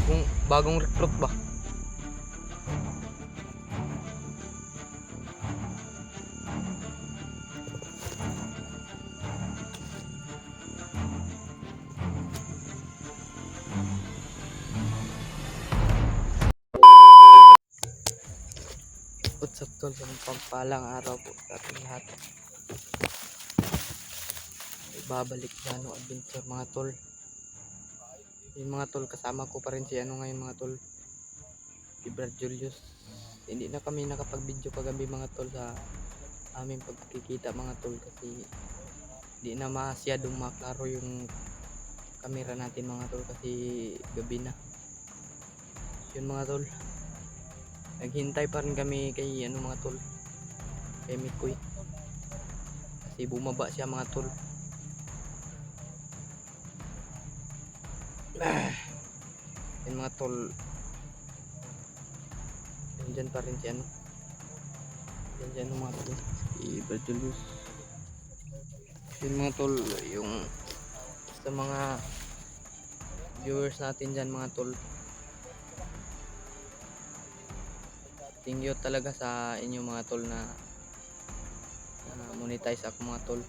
Bagong recruit ba? What's up tol, sa pagpalang araw po sa ating lahat. Babalik na adventure mga tol. Yung mga tol, kasama ko pa rin si ngayon mga tol, si Brad Julius. Hindi na kami nakapag-video kagabi mga tol sa aming pagkikita mga tol, kasi hindi na masyadong maklaro yung camera natin mga tol, kasi gabi na. Yun mga tol, naghintay pa rin kami kay mga tol, kay Mikoy, kasi bumaba siya mga tol. Yun mga tol, nandyan pa rin si nandyan mga tol, si Brad Julius. Yun mga tol, yung sa mga viewers natin dyan mga tol, thank you talaga sa inyo mga tol na monetize ako mga tol.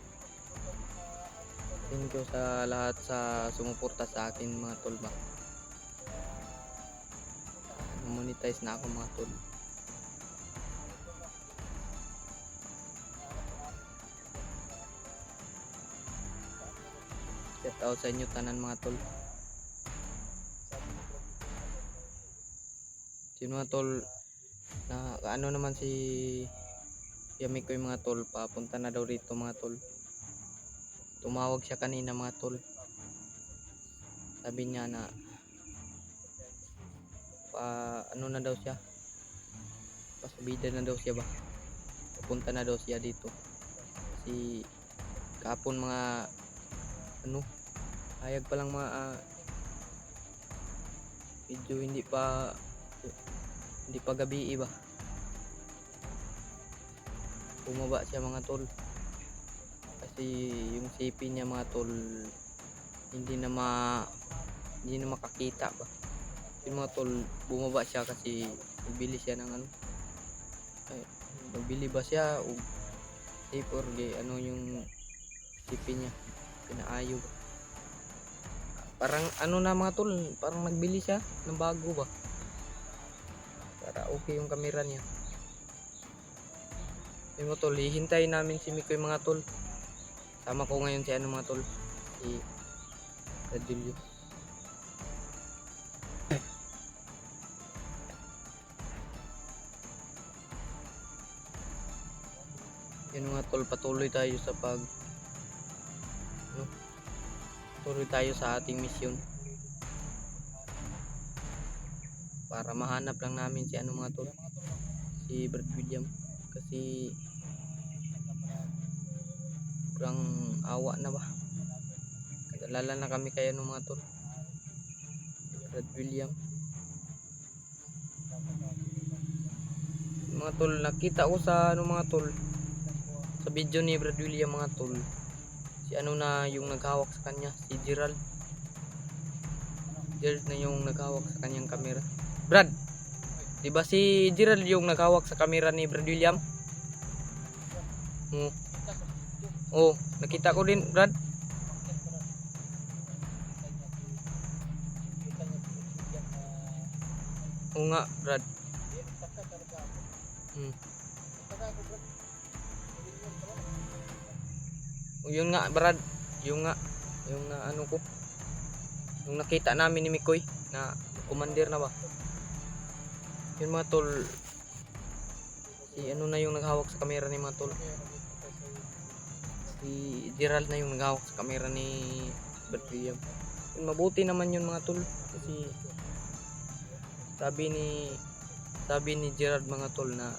Thank you sa lahat sa sumuporta sa akin mga tol ba. Monetize na ako mga tol. Shout out sa inyo tanan mga tol. Sino mga tol na ano naman si Yami ko yung mga tol, papunta na daw rito mga tol. Tumawag siya kanina mga tol, sabi niya na ano na daw siya, pasubida na daw siya ba, papunta na daw siya dito. Kasi kapon mga hayag pa lang mga video, hindi pa gabi ba, bumaba siya mga tol. Kasi yung CP niya mga tol, hindi na makakita ba. Yung mga tol, bumaba siya kasi nagbili siya ng nagbili ba siya o C4 yung CP niya pinaayo ba. Parang na mga tol, parang nagbili siya ng bago ba, para okay yung camera niya. Yung mga tol, hihintayin namin si Mikoy mga tol. Sama ko ngayon si mga tol, si Radilio. Yan mga tol, patuloy tayo sa patuloy tayo sa ating misyon, para mahanap lang namin si mga tol, si Brad William. Kasi kurang awa na ba, kadalala na kami kaya mga tol, Brad William. Mga tol, nakita ko sa mga tol, sa video ni Brad William mga tol, si na yung naghawak sa kanya, si Gerald na yung naghawak sa kanyang camera. Brad, di ba si Gerald yung naghawak sa camera ni Brad William? Oh, nakita ko din Brad. Oo nga Brad. Yun nga Brad, yung ko, yung nakita namin ni Mikoy na commander na ba. Yun mga tol, si na yung naghawak sa camera ni mga tol, si Gerald na yung naghawak sa camera ni Brad William. Yun, mabuti naman yun mga tol, kasi sabi ni Gerald mga tol na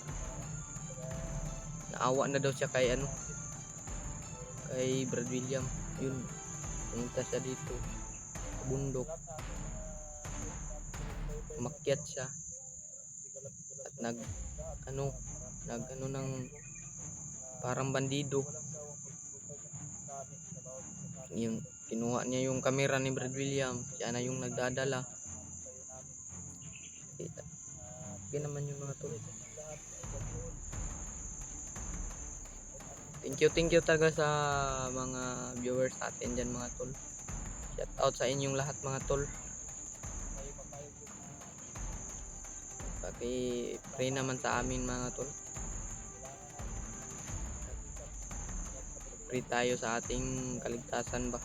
naawa na daw siya kay kay Brad William. Yun, pumunta siya dito sa bundok, umakyat siya at nag ng parang bandido. Yung kinuha niya yung camera ni Brad William, siya na yung nagdadala. Okay naman yung mga tol. Thank you talaga sa mga viewers natin dyan mga tol. Shout out sa inyong lahat mga tol. Paki-pray naman sa amin mga tol. Pray tayo sa ating kaligtasan ba.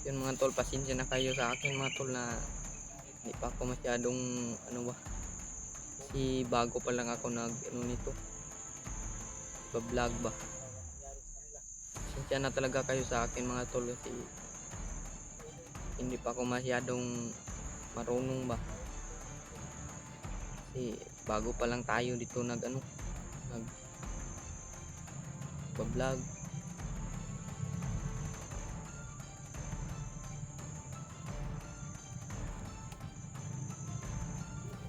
Yun mga tol, pasensya na kayo sa akin mga tol na hindi pa ako masyadong ano ba. Kasi bago pa lang ako nito. Vlog ba. Pasensya na talaga kayo sa akin mga tol kasi hindi pa ako masyadong marunong ba. Kasi bago pa lang tayo dito nag vlog.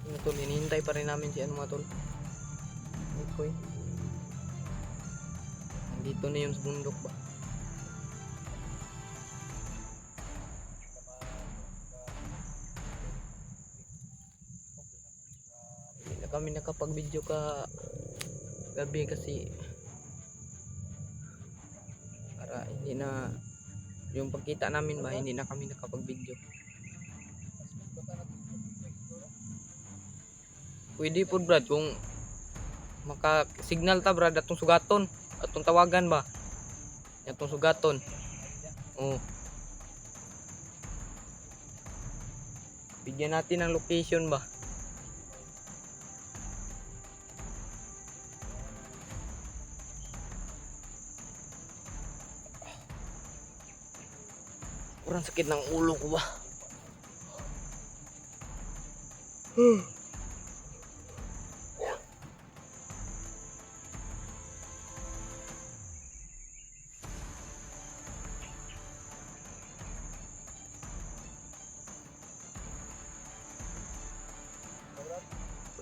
Mga tol, hinihintay pa rin namin si mga tol. Okay. Nandito na yun sa bundok ba. Hindi na kami nakapag-video ka gabi kasi para hindi na yung pagkita namin ba, hindi na kami nakapag-video. Pwede po brad kung maka-signal ta brad atong sugaton, atong tawagan ba. Atong sugaton. Oh. Bigyan natin ng location ba. Kurang sakit ng ulo ko ba.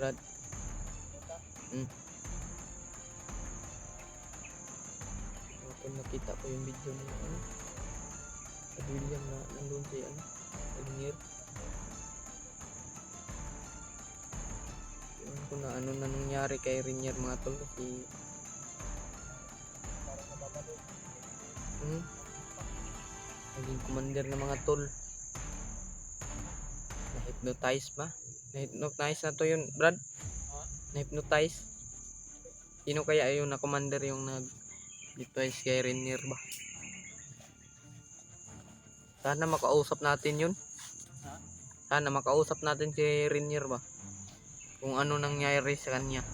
Brad. Kung nakita ko yung video mo sa William na nandun si Rinier. Yun ko na ano na nangyari kay Rinier mga tol kasi naging commander ng mga tol. Na-hypnotize ba? Na-hypnotize na to yun, Brad? Na-hypnotize? Sino kaya yung na-commander yung nag-hypnotize kay Rinier ba? Sana makausap natin yun. Sana makausap natin si Rinier ba? Kung ano nangyari sa kanya.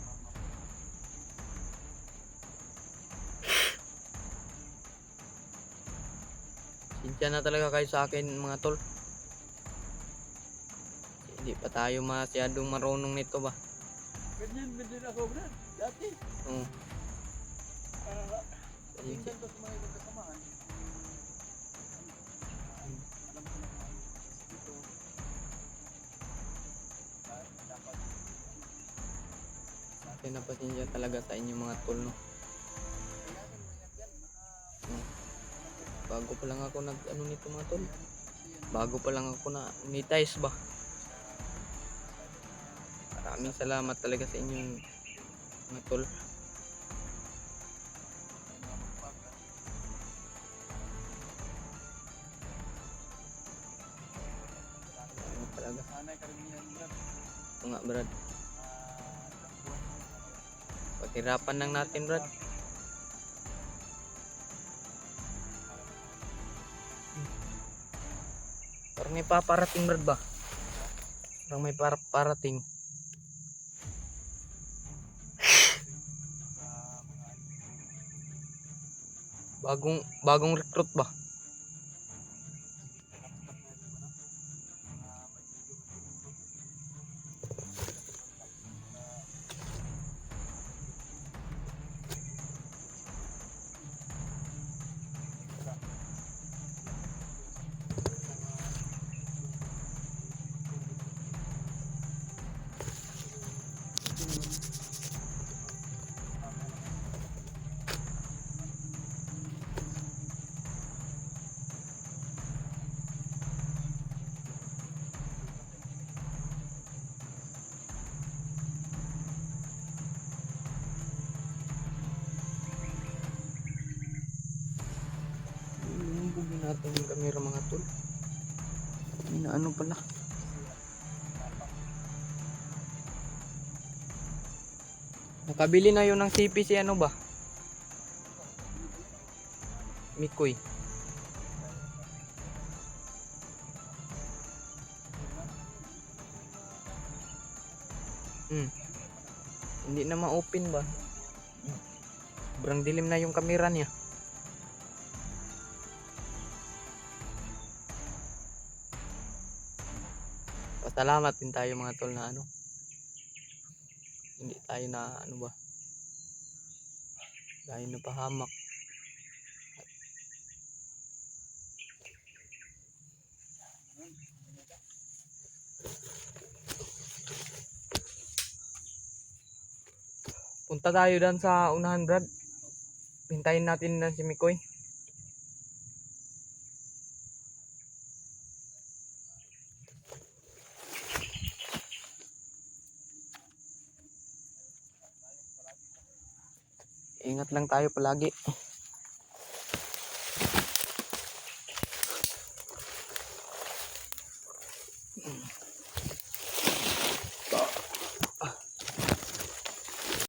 Sinsya na talaga kayo sa akin mga tol. Hindi pa tayo masyadong marunong nito ba. Ganyan din ako Brad, dati. Oo. Minsan ko sa mga ibang kasamahan. Alam ko na kung dito. Dapat. Kasi napasensya talaga sa inyo mga tol no. Bago pa lang ako nag nito mga tol. Bago pa lang ako na monetize ba. Maraming salamat talaga sa inyong mga tol. Talaga. Sanay karamihan Brad. Ito nga Brad. Paghirapan lang natin Brad. Parang may paparating Brad ba? Parang may parating. Bagong recruit ba? yung camera mga tol. Ano pala. Nakabili na yun ng CP si ano ba? Mikoy. Hindi na ma-open ba? Sobrang dilim na yung camera niya. Pasalamat din tayo mga tol na ano. Hindi tayo na ano ba? Tayo na pahamak. Punta tayo dan sa unahan, Brad. Hintayin natin na si Mikoy. Ingat lang tayo palagi.